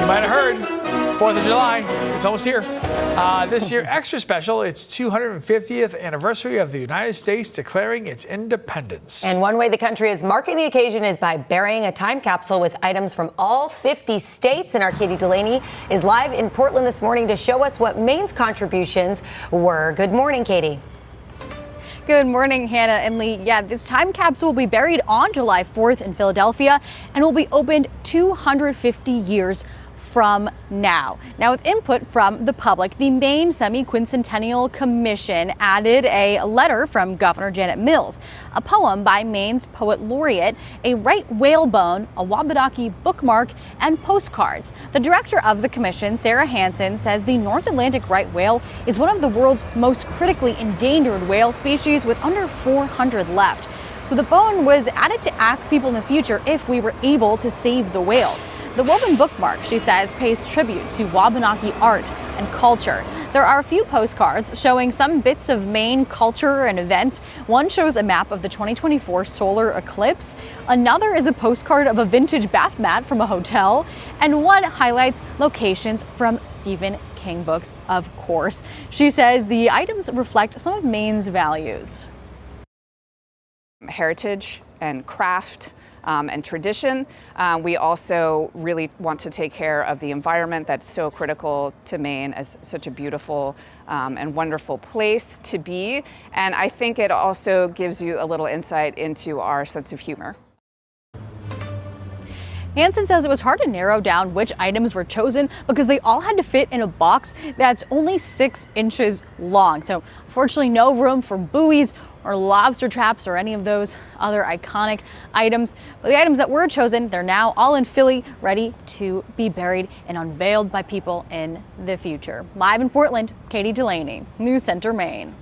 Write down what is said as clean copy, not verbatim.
You might have heard, 4th of July, it's almost here. This year, extra special, it's 250th anniversary of the United States declaring its independence. And one way the country is marking the occasion is by burying a time capsule with items from all 50 states. And our Katie Delaney is live in Portland this morning to show us what Maine's contributions were. Good morning, Katie. Good morning, Hannah and Lee. Yeah, this time capsule will be buried on July 4th in Philadelphia and will be opened 250 years from now. Now, with input from the public, the Maine Semiquincentennial Commission added a letter from Governor Janet Mills, a poem by Maine's poet Laureate, a right whalebone, a Wabanaki bookmark, and postcards. The director of the commission, Sarah Hansen, says the North Atlantic right whale is one of the world's most critically endangered whale species, with under 400 left. So the poem was added to ask people in the future if we were able to save the whale. The woven bookmark, she says, pays tribute to Wabanaki art and culture. There are a few postcards showing some bits of Maine culture and events. One shows a map of the 2024 solar eclipse. Another is a postcard of a vintage bath mat from a hotel. And one highlights locations from Stephen King books, of course. She says the items reflect some of Maine's values. Heritage and craft. And tradition. We also really want to take care of the environment that's so critical to Maine as such a beautiful and wonderful place to be. And I think it also gives you a little insight into our sense of humor. Hansen says it was hard to narrow down which items were chosen because they all had to fit in a box that's only 6 inches long. So unfortunately, no room for buoys or lobster traps or any of those other iconic items. But the items that were chosen, they're now all in Philly, ready to be buried and unveiled by people in the future. Live in Portland, Katie Delaney, News Center, Maine.